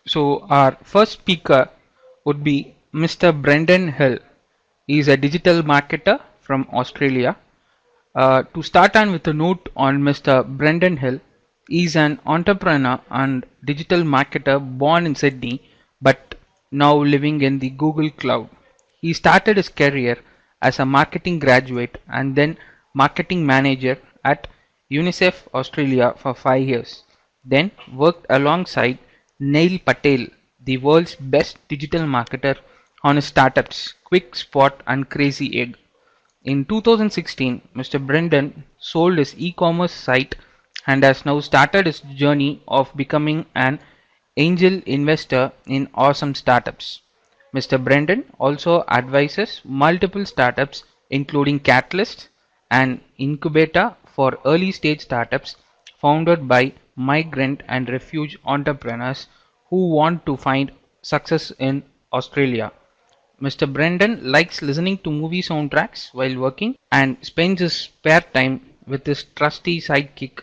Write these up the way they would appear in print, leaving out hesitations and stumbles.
So our first speaker would be Mr. Brendan Hill. He is a digital marketer from Australia. To start on with a note on Mr. Brendan Hill, he is an entrepreneur and digital marketer born in Sydney but now living in the Google Cloud. He started his career as a marketing graduate and then marketing manager at UNICEF Australia for 5 years, then worked alongside Neil Patel, the world's best digital marketer, on his startups Quick Spot and Crazy Egg. In 2016, Mr. Brendan sold his e-commerce site and has now started his journey of becoming an angel investor in awesome startups. Mr. Brendan also advises multiple startups including Catalyst, an incubator for early stage startups founded by migrant and refugee entrepreneurs who want to find success in Australia. Mr. Brendan likes listening to movie soundtracks while working and spends his spare time with his trusty sidekick,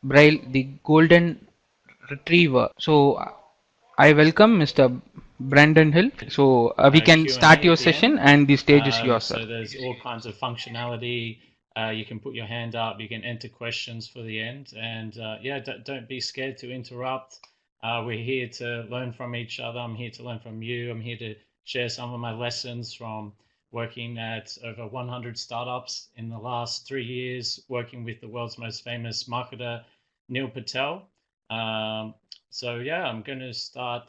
Braille the Golden Retriever. So, I welcome Mr. Brendan Hill. So, we can start Q&A your at the session end. and the stage is yours, sir. So there's all kinds of functionality. You can put your hand up. You can enter questions for the end. And yeah, don't be scared to interrupt. We're here to learn from each other. I'm here to learn from you. I'm here to share some of my lessons from working at over 100 startups in the last 3 years, working with the world's most famous marketer, Neil Patel. So yeah, I'm going to start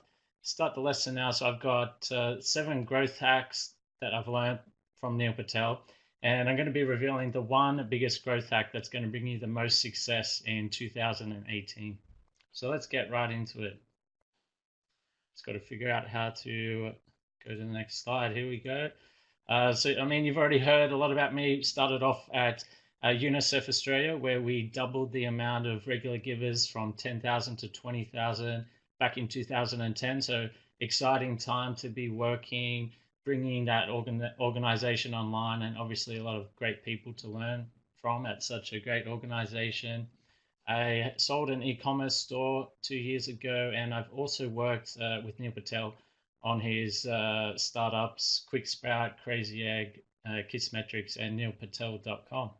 the lesson now. So I've got 7 growth hacks that I've learned from Neil Patel, and I'm going to be revealing the one biggest growth hack that's going to bring you the most success in 2018. So let's get right into it. Just got to figure out how to go to the next slide. Here we go. So, I mean, you've already heard a lot about me. Started off at UNICEF Australia, where we doubled the amount of regular givers from 10,000 to 20,000 back in 2010. So, exciting time to be working, bringing that organization online, and obviously a lot of great people to learn from at such a great organization. I sold an e-commerce store 2 years ago, and I've also worked with Neil Patel on his startups, Quick Sprout, Crazy Egg, Kissmetrics, and neilpatel.com.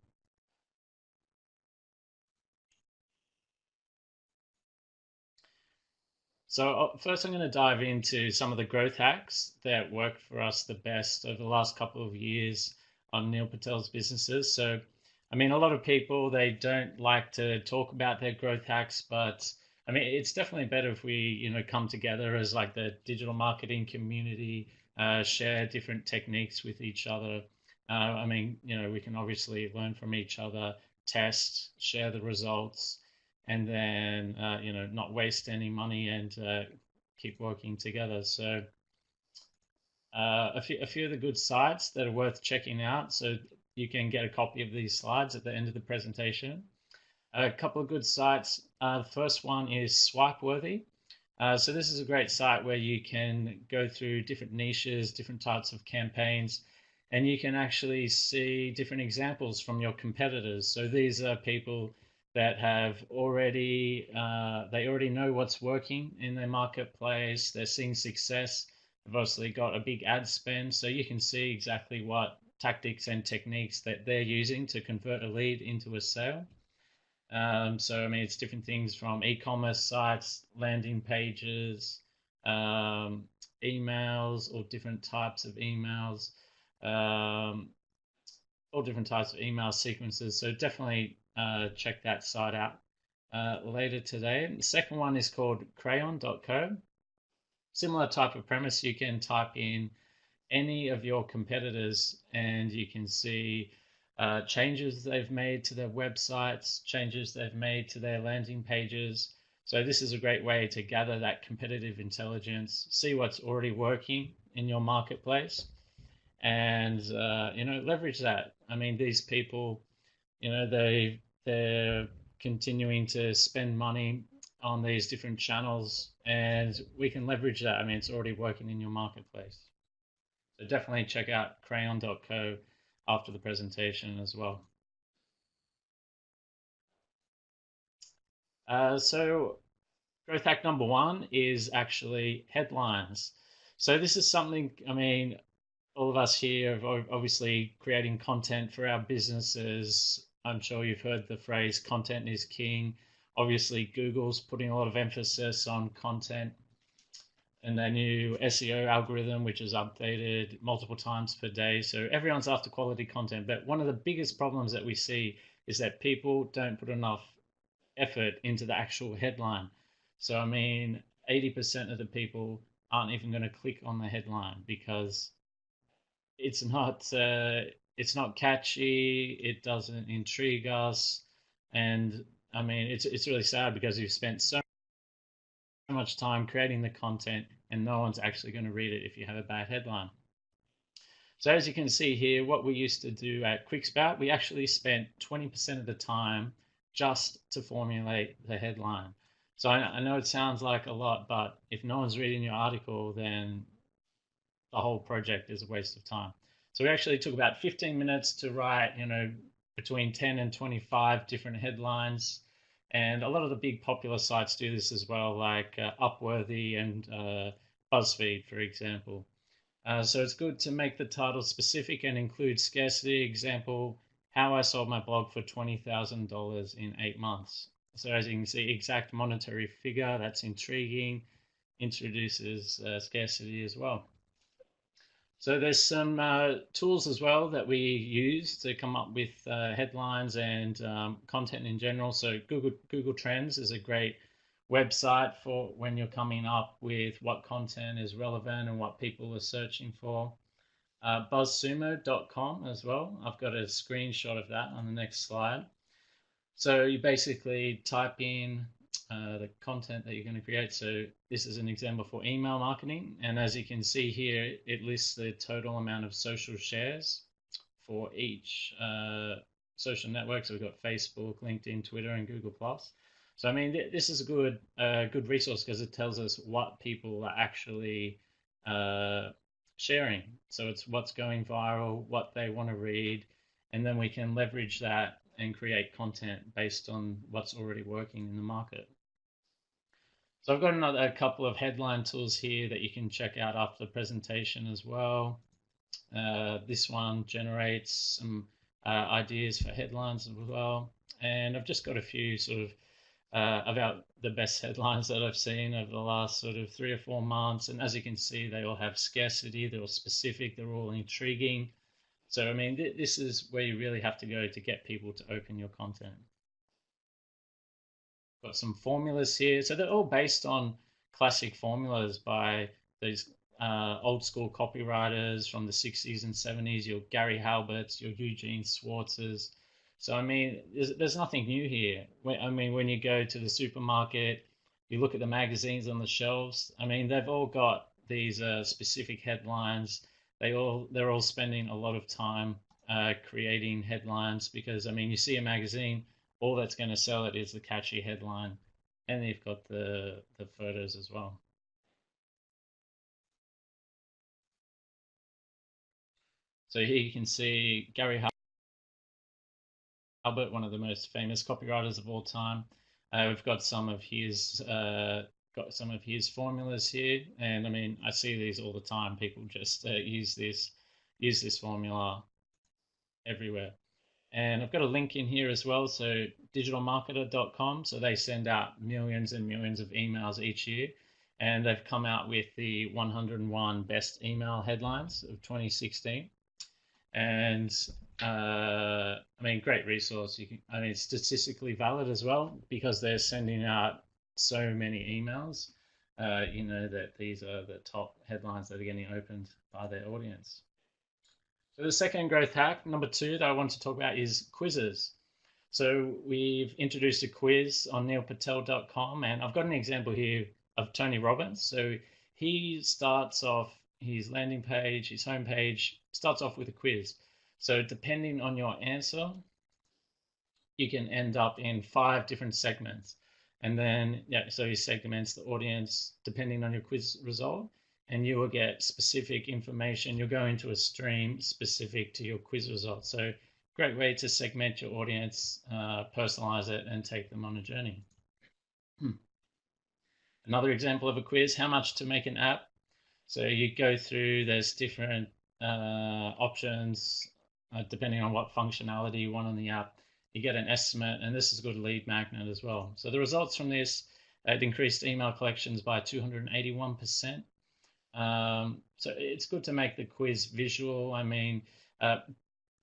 So first I'm going to dive into some of the growth hacks that worked for us the best over the last couple of years on Neil Patel's businesses. So, I mean, a lot of people, they don't like to talk about their growth hacks, but I mean, it's definitely better if we, come together as like the digital marketing community, share different techniques with each other. I mean, we can obviously learn from each other, test, share the results, and then not waste any money and keep working together. So a few of the good sites that are worth checking out. So you can get a copy of these slides at the end of the presentation. A couple of good sites. The first one is Swipeworthy. So this is a great site where you can go through different niches, different types of campaigns, and you can actually see different examples from your competitors. So these are people that have they already know what's working in their marketplace. They're seeing success. They've obviously got a big ad spend, so you can see exactly what tactics and techniques that they're using to convert a lead into a sale. So, I mean, it's different things from e-commerce sites, landing pages, emails, or different types of emails, um, all different types of email sequences. So definitely check that site out later today. The second one is called crayon.co. Similar type of premise. You can type in any of your competitors and you can see changes they've made to their websites, changes they've made to their landing pages. So this is a great way to gather that competitive intelligence, see what's already working in your marketplace, and leverage that. I mean, these people, they're continuing to spend money on these different channels, and we can leverage that. I mean, it's already working in your marketplace. So definitely check out crayon.co after the presentation as well. So growth hack number one is actually headlines. So this is something, I mean, all of us here are obviously creating content for our businesses. I'm sure you've heard the phrase content is king. Obviously, Google's putting a lot of emphasis on content and their new SEO algorithm, which is updated multiple times per day. So everyone's after quality content. But one of the biggest problems that we see is that people don't put enough effort into the actual headline. So, I mean, 80% of the people aren't even going to click on the headline because it's not it's not catchy. It doesn't intrigue us, and I mean, it's really sad because you've spent so much time creating the content, and no one's actually going to read it if you have a bad headline. So as you can see here, what we used to do at QuickSpout, we actually spent 20% of the time just to formulate the headline. So I know it sounds like a lot, but if no one's reading your article, then the whole project is a waste of time. So we actually took about 15 minutes to write, between 10 and 25 different headlines. And a lot of the big popular sites do this as well, like Upworthy and BuzzFeed, for example. So it's good to make the title specific and include scarcity. Example, how I sold my blog for $20,000 in 8 months. So as you can see, exact monetary figure, that's intriguing, introduces scarcity as well. So there's some tools as well that we use to come up with headlines and content in general. So Google Trends is a great website for when you're coming up with what content is relevant and what people are searching for. Buzzsumo.com as well. I've got a screenshot of that on the next slide. So you basically type in the content that you're going to create. So this is an example for email marketing. And as you can see here, it lists the total amount of social shares for each social network. So we've got Facebook, LinkedIn, Twitter, and Google+. So I mean, this is a good resource because it tells us what people are actually sharing. So it's what's going viral, what they want to read, and then we can leverage that and create content based on what's already working in the market. So I've got a couple of headline tools here that you can check out after the presentation as well. This one generates some ideas for headlines as well. And I've just got a few sort of about the best headlines that I've seen over the last sort of 3 or 4 months. And as you can see, they all have scarcity, they're all specific, they're all intriguing. So, I mean, this is where you really have to go to get people to open your content. Got some formulas here. So they're all based on classic formulas by these old school copywriters from the 60s and 70s, your Gary Halberts, your Eugene Schwartzes. So, I mean, there's nothing new here. When you go to the supermarket, you look at the magazines on the shelves. I mean, they've all got these specific headlines. They're all spending a lot of time creating headlines because, I mean, you see a magazine, all that's going to sell it is the catchy headline, and you've got the photos as well. So here you can see Gary Halbert, one of the most famous copywriters of all time. We've got some of his formulas here, and I mean, I see these all the time. People just use this formula everywhere. And I've got a link in here as well, so digitalmarketer.com. So they send out millions and millions of emails each year, and they've come out with the 101 best email headlines of 2016. And I mean, great resource. I mean, it's statistically valid as well because they're sending out so many emails. That these are the top headlines that are getting opened by their audience. So the second growth hack, number 2, that I want to talk about is quizzes. So we've introduced a quiz on neilpatel.com, and I've got an example here of Tony Robbins. So he starts off his landing page, his homepage, starts off with a quiz. So depending on your answer, you can end up in 5 different segments. And then, so he segments the audience depending on your quiz result, and you will get specific information. You'll go into a stream specific to your quiz results. So great way to segment your audience, personalize it, and take them on a journey. Another example of a quiz: how much to make an app. So you go through, there's different options depending on what functionality you want on the app. You get an estimate, and this is a good lead magnet as well. So the results from this, it increased email collections by 281%. So it's good to make the quiz visual. I mean, the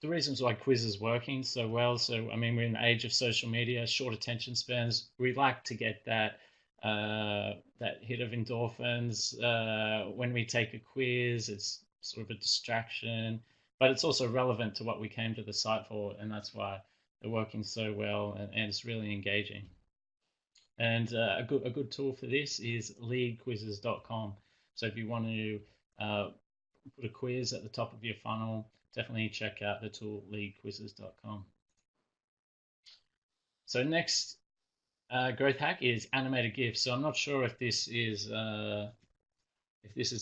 reasons why quiz is working so well. So, I mean, we're in the age of social media, short attention spans. We like to get that hit of endorphins when we take a quiz. It's sort of a distraction, but it's also relevant to what we came to the site for, and that's why they're working so well, and it's really engaging. And a good tool for this is leadquizzes.com. So if you want to put a quiz at the top of your funnel, definitely check out the tool leadquizzes.com. So next growth hack is animated GIFs. So I'm not sure if this is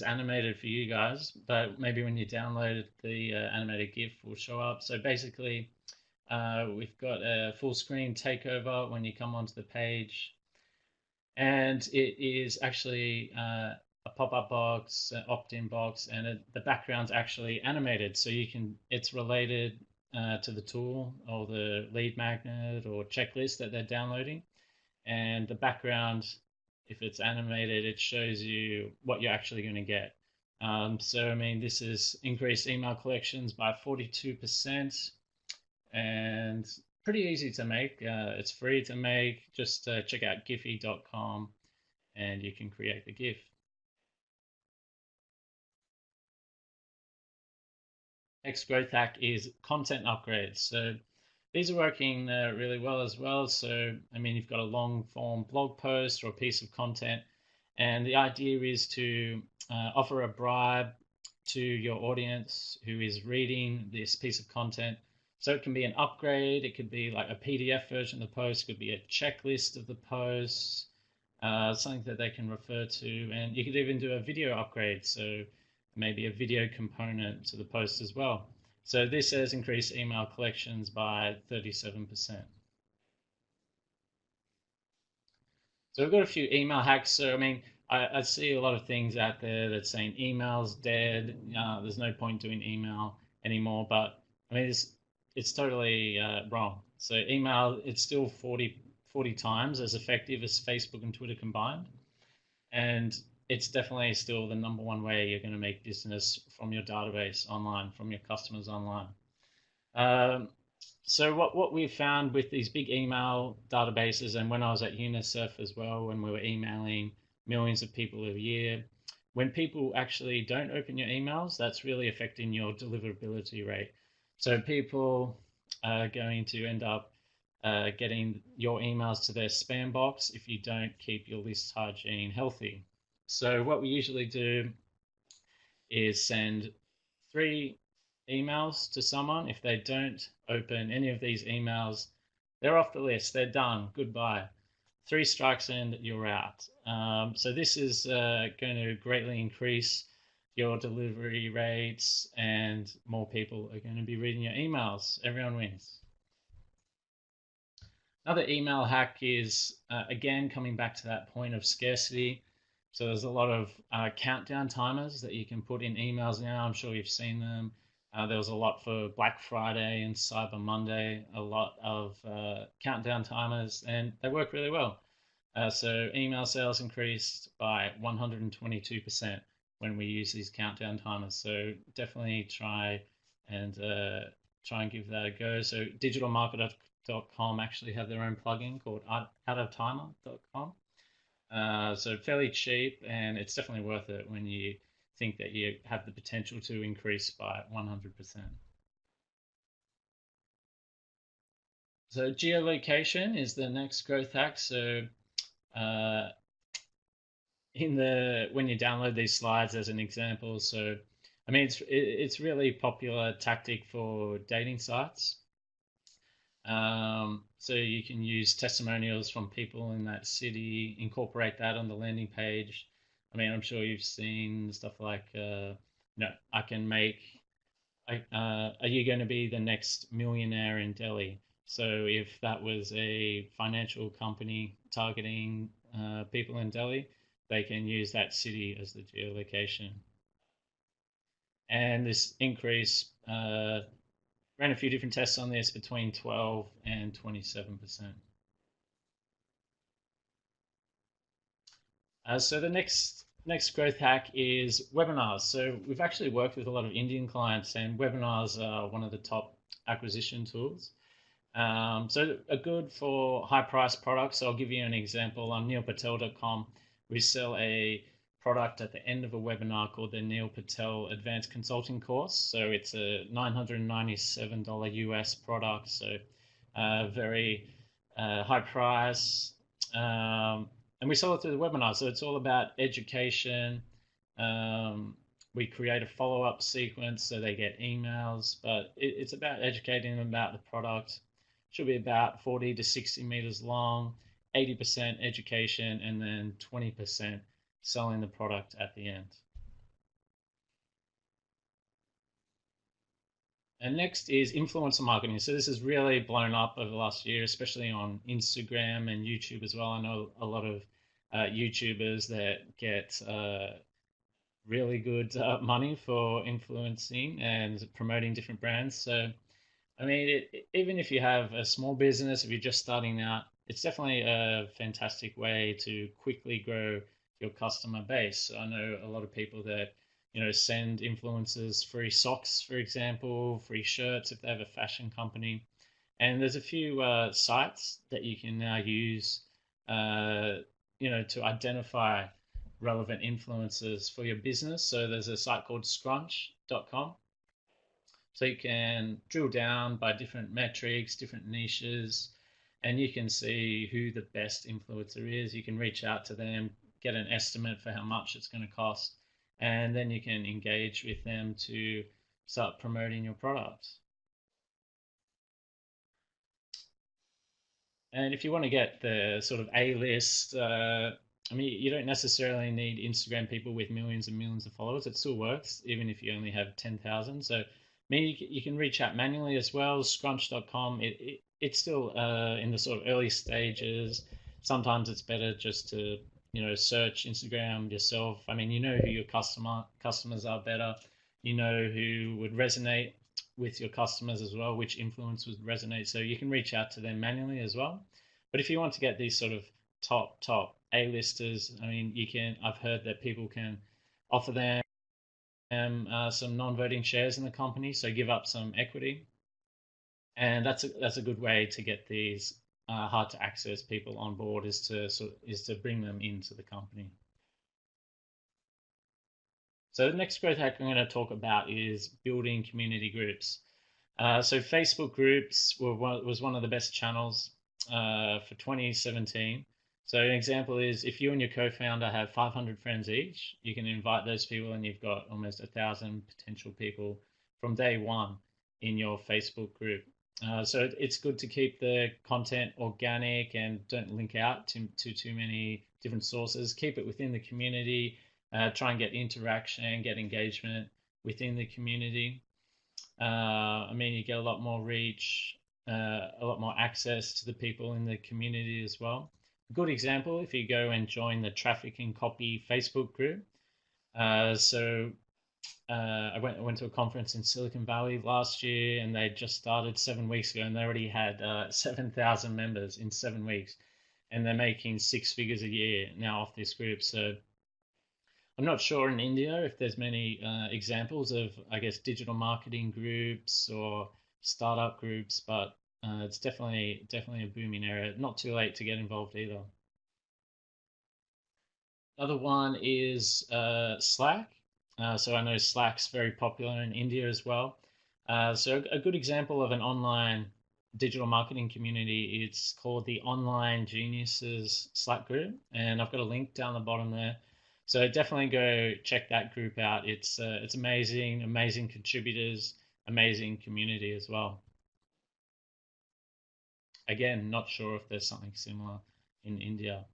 animated for you guys, but maybe when you download the animated GIF will show up. So basically, we've got a full screen takeover when you come onto the page, and it is actually a pop-up box, an opt-in box, and the background's actually animated, so it's related to the tool or the lead magnet or checklist that they're downloading, and the background, if it's animated, it shows you what you're actually going to get. So I mean, this is increased email collections by 42%, and pretty easy to make. It's free to make. Just check out giphy.com and you can create the GIF. Next growth hack is content upgrades. So these are working really well as well. So, I mean, you've got a long form blog post or a piece of content, and the idea is to offer a bribe to your audience who is reading this piece of content. So it can be an upgrade, it could be like a PDF version of the post, it could be a checklist of the post, something that they can refer to, and you could even do a video upgrade. So maybe a video component to the post as well. So this has increased email collections by 37%. So we've got a few email hacks. So I mean, I see a lot of things out there that saying email's dead. There's no point doing email anymore. But I mean, it's totally wrong. So email, it's still 40 times as effective as Facebook and Twitter combined, and it's definitely still the number one way you're going to make business from your database online, from your customers online. So what we found with these big email databases, and when I was at UNICEF as well, when we were emailing millions of people a year, when people actually don't open your emails, that's really affecting your deliverability rate. So people are going to end up getting your emails to their spam box if you don't keep your list hygiene healthy. So what we usually do is send 3 emails to someone. If they don't open any of these emails, they're off the list. They're done. Goodbye. 3 strikes and you're out. So this is going to greatly increase your delivery rates, and more people are going to be reading your emails. Everyone wins. Another email hack is, again, coming back to that point of scarcity. So there's a lot of countdown timers that you can put in emails now. I'm sure you've seen them. There was a lot for Black Friday and Cyber Monday, a lot of countdown timers, and they work really well. So email sales increased by 122% when we use these countdown timers. So definitely try and give that a go. So digitalmarketer.com actually have their own plugin called outoftimer.com. So fairly cheap, and it's definitely worth it when you think that you have the potential to increase by 100%. So geolocation is the next growth hack. So uh, when you download these slides as an example, so I mean it's really popular tactic for dating sites. So you can use testimonials from people in that city, incorporate that on the landing page. I mean, I'm sure you've seen stuff like, I can make, are you going to be the next millionaire in Delhi? So if that was a financial company targeting people in Delhi, they can use that city as the geolocation. And this increase ran a few different tests on this between 12 and 27%. So the next growth hack is webinars. So we've actually worked with a lot of Indian clients, and webinars are one of the top acquisition tools. So are good for high price products. So I'll give you an example. On neilpatel.com, we sell a product at the end of a webinar called the Neil Patel Advanced Consulting Course. So it's a $997 US product. So very high price. And we sell it through the webinar. So it's all about education. We create a follow-up sequence so they get emails, but it's about educating them about the product. Should be about 40 to 60 meters long, 80% education, and then 20% selling the product at the end. And next is influencer marketing. So this has really blown up over the last year, especially on Instagram and YouTube as well. I know a lot of YouTubers that get really good money for influencing and promoting different brands. So I mean, even if you have a small business, if you're just starting out, it's definitely a fantastic way to quickly grow your customer base. I know a lot of people that, send influencers free socks, for example, free shirts if they have a fashion company. And there's a few sites that you can now use, to identify relevant influencers for your business. So there's a site called scrunch.com. So you can drill down by different metrics, different niches, and you can see who the best influencer is. You can reach out to them, get an estimate for how much it's going to cost, and then you can engage with them to start promoting your product. And if you want to get the sort of A-list, I mean, you don't necessarily need Instagram people with millions and millions of followers. It still works, even if you only have 10,000. So maybe you can reach out manually as well. Scrunch.com, it's still in the sort of early stages. Sometimes it's better just to search Instagram yourself. I mean, you know who your customers are better. You know who would resonate with your customers as well, which influence would resonate. So you can reach out to them manually as well. But if you want to get these sort of top A-listers, I mean, you can. I've heard that people can offer them some non-voting shares in the company, so give up some equity, and that's a good way to get these hard to access people on board is to bring them into the company. So the next growth hack I'm going to talk about is building community groups. So Facebook groups was one of the best channels for 2017. So an example is if you and your co-founder have 500 friends each, you can invite those people and you've got almost 1,000 potential people from day one in your Facebook group. So it's good to keep the content organic and don't link out to too many different sources. Keep it within the community. Try and get interaction, get engagement within the community. I mean, you get a lot more reach, a lot more access to the people in the community as well. A good example, if you go and join the Traffic and Copy Facebook group. I went to a conference in Silicon Valley last year, and they just started 7 weeks ago, and they already had 7,000 members in 7 weeks, and they're making 6 figures a year now off this group. So I'm not sure in India if there's many examples of, I guess, digital marketing groups or startup groups, but it's definitely a booming area. Not too late to get involved either. Another one is Slack. So I know Slack's very popular in India as well. So a good example of an online digital marketing community, it's called the Online Geniuses Slack group, and I've got a link down the bottom there. So definitely go check that group out. It's amazing contributors, amazing community as well. Again, not sure if there's something similar in India.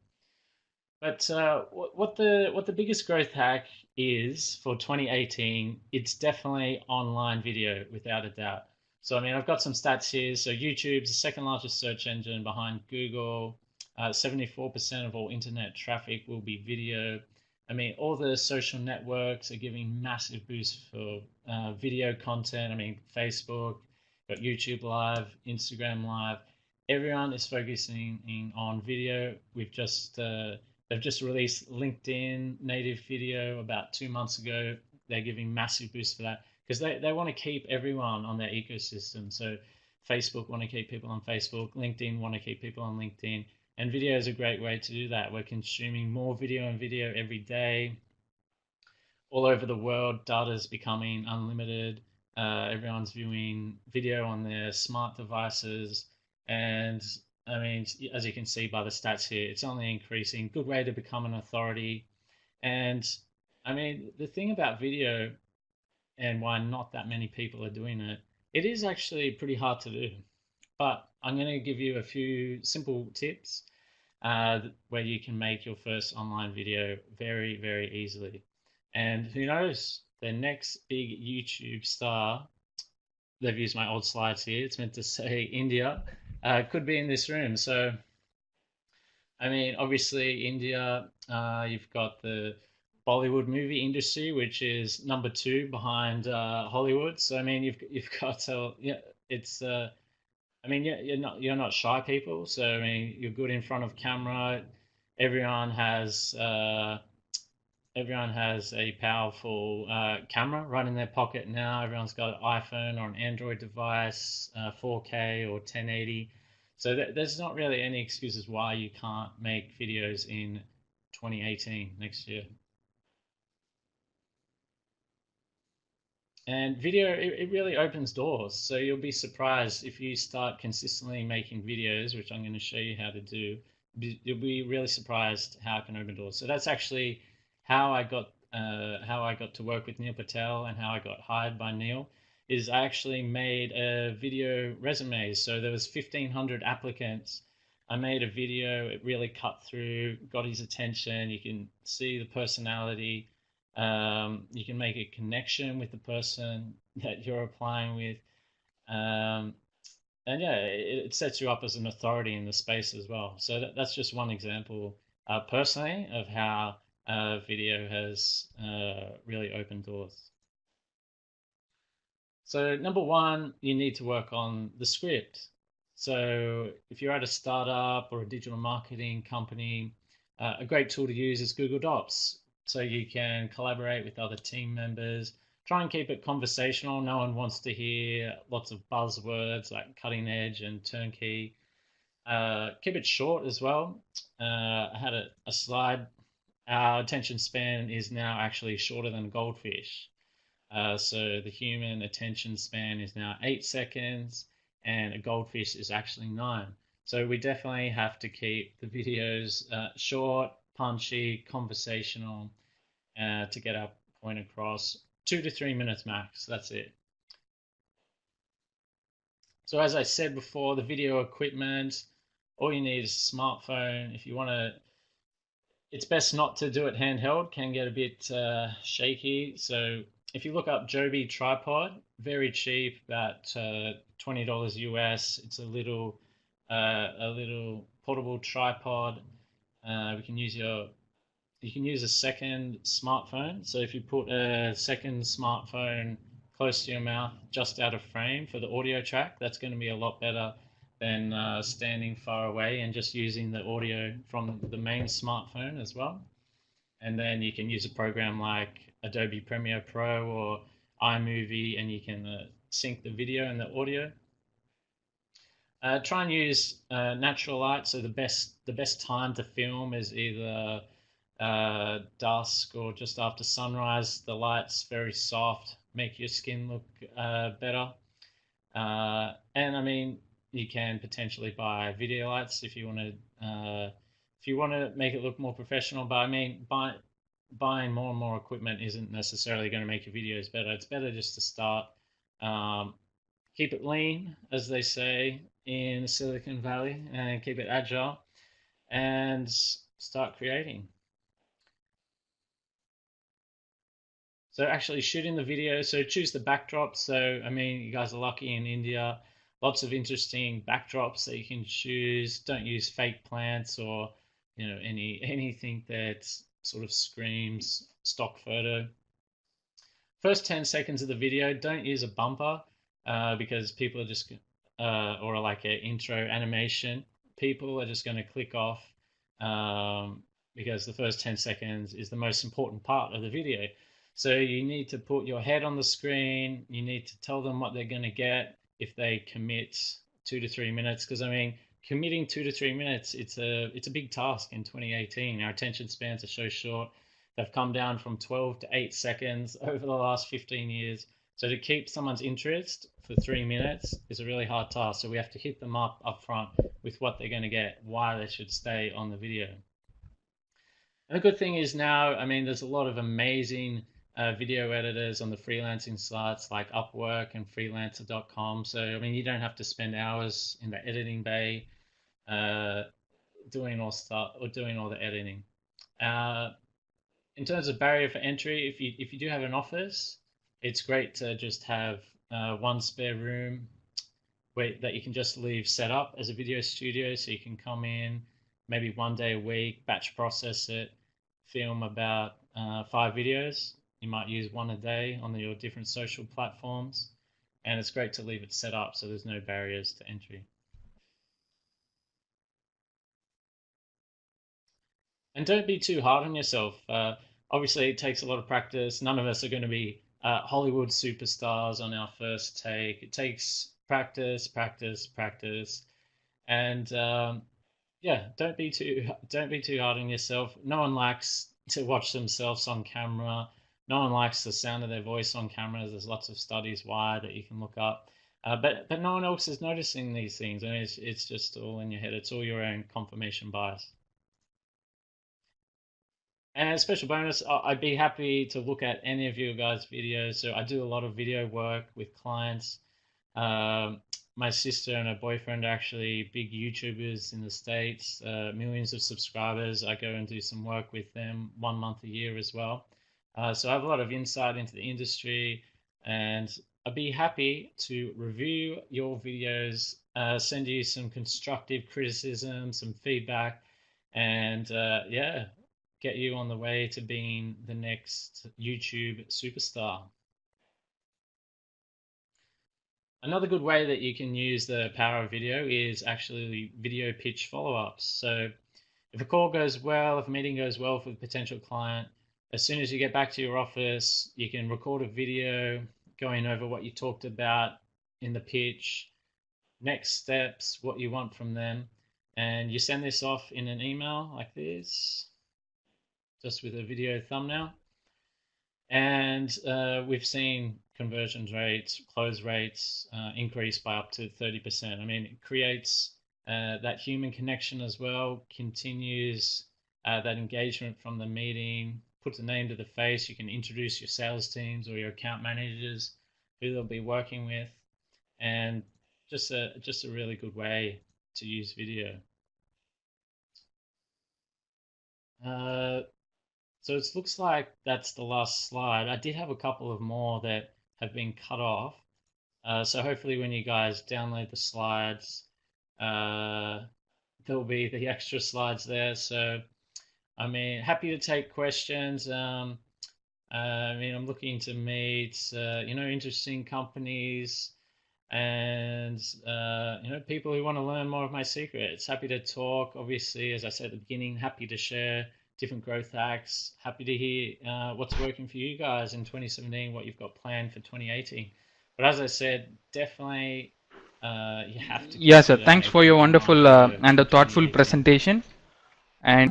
But what the biggest growth hack is for 2018, it's definitely online video without a doubt. So I mean, I've got some stats here. So YouTube's the second largest search engine behind Google. 74% of all internet traffic will be video. I mean, all the social networks are giving massive boosts for video content. I mean, Facebook, got YouTube Live, Instagram Live. Everyone is focusing on video. They've just released LinkedIn native video about 2 months ago. They're giving massive boosts for that because they want to keep everyone on their ecosystem. So Facebook want to keep people on Facebook, LinkedIn want to keep people on LinkedIn, and video is a great way to do that. We're consuming more video and video every day. All over the world, data is becoming unlimited. Everyone's viewing video on their smart devices. And I mean, as you can see by the stats here, it's only increasing. Good way to become an authority. And I mean, the thing about video and why not that many people are doing it, it is actually pretty hard to do. But I'm going to give you a few simple tips where you can make your first online video very, very easily. And who knows, the next big YouTube star, they've used my old slides here, it's meant to say India, could be in this room. So, I mean, obviously, India, you've got the Bollywood movie industry, which is number two behind Hollywood. So, I mean, you've got yeah, it's I mean, you're not shy people, so I mean, you're good in front of camera. Everyone has uh, everyone has a powerful camera right in their pocket now. Everyone's got an iPhone or an Android device, 4K or 1080. So there's not really any excuses why you can't make videos in 2018 next year. And video, it really opens doors. So you'll be surprised if you start consistently making videos, which I'm going to show you how to do. You'll be really surprised how it can open doors. So that's actually how I got to work with Neil Patel and how I got hired by Neil. Is I actually made a video resume. So there was 1,500 applicants. I made a video. It really cut through, got his attention. You can see the personality. You can make a connection with the person that you're applying with. Um, and yeah, it sets you up as an authority in the space as well. So that's just one example, personally, of how video has really opened doors. So number one, you need to work on the script. So if you're at a startup or a digital marketing company, a great tool to use is Google Docs. So you can collaborate with other team members. Try and keep it conversational. No one wants to hear lots of buzzwords like cutting edge and turnkey. Keep it short as well. I had a slide. Our attention span is now actually shorter than a goldfish. So the human attention span is now 8 seconds, and a goldfish is actually 9. So we definitely have to keep the videos short, punchy, conversational to get our point across. 2 to 3 minutes max. That's it. So as I said before, the video equipment, all you need is a smartphone. If you want to, it's best not to do it handheld, can get a bit shaky. So if you look up Joby tripod, very cheap, about $20 US. It's a little portable tripod. We can use you can use a second smartphone. So if you put a second smartphone close to your mouth, just out of frame for the audio track, that's going to be a lot better than standing far away and just using the audio from the main smartphone as well. And then you can use a program like Adobe Premiere Pro or iMovie, and you can sync the video and the audio. Try and use natural light. So the best time to film is either dusk or just after sunrise. The light's very soft, make your skin look better. And I mean, you can potentially buy video lights if you want to make it look more professional. But I mean, buying more and more equipment isn't necessarily going to make your videos better. It's better just to start. Um, Keep it lean, as they say in Silicon Valley, and keep it agile, and start creating. So actually shooting the video, so choose the backdrop. So I mean, you guys are lucky in India, lots of interesting backdrops that you can choose. Don't use fake plants or anything that sort of screams stock photo. First 10 seconds of the video, don't use a bumper because people are just, or like an intro animation, people are just going to click off because the first 10 seconds is the most important part of the video. So you need to put your head on the screen. You need to tell them what they're going to get if they commit 2 to 3 minutes. Because I mean, committing 2 to 3 minutes, it's a big task in 2018. Our attention spans are so short. They've come down from 12 to 8 seconds over the last 15 years. So to keep someone's interest for 3 minutes is a really hard task. So we have to hit them up front with what they're going to get, why they should stay on the video. And the good thing is now, I mean, there's a lot of amazing video editors on the freelancing sites like Upwork and freelancer.com. So, I mean, you don't have to spend hours in the editing bay doing all the editing. In terms of barrier for entry, if you do have an office, it's great to just have one spare room that you can just leave set up as a video studio, so you can come in maybe 1 day a week, batch process it, film about 5 videos. You might use one a day on your different social platforms, and it's great to leave it set up so there's no barriers to entry. And don't be too hard on yourself. Obviously, it takes a lot of practice. None of us are going to be Hollywood superstars on our first take. It takes practice, practice, practice, and yeah, don't be too hard on yourself. No one likes to watch themselves on camera. No one likes the sound of their voice on camera. There's lots of studies why that you can look up, but no one else is noticing these things. I mean, it's just all in your head. It's all your own confirmation bias. And a special bonus, I'd be happy to look at any of you guys' videos. So I do a lot of video work with clients. My sister and her boyfriend are actually big YouTubers in the States, millions of subscribers. I go and do some work with them 1 month a year as well. So I have a lot of insight into the industry, and I'd be happy to review your videos, send you some constructive criticism, some feedback, and yeah, get you on the way to being the next YouTube superstar. Another good way that you can use the power of video is actually video pitch follow-ups. So if a call goes well, if a meeting goes well for the potential client, as soon as you get back to your office, you can record a video going over what you talked about in the pitch, next steps, what you want from them, and you send this off in an email like this, just with a video thumbnail. And we've seen conversion rates, close rates increase by up to 30%. I mean, it creates that human connection as well, continues that engagement from the meeting, puts a name to the face. You can introduce your sales teams or your account managers who they'll be working with, and just a really good way to use video. So it looks like that's the last slide. I did have a couple of more that have been cut off. So hopefully when you guys download the slides, there'll be the extra slides there. So, I mean, happy to take questions. I mean, I'm looking to meet, interesting companies and, people who want to learn more of my secrets. Happy to talk. Obviously, as I said at the beginning, happy to share different growth hacks. Happy to hear what's working for you guys in 2017, what you've got planned for 2018. But as I said, definitely you have to. Yes, sir. Thanks for your wonderful and a thoughtful presentation. And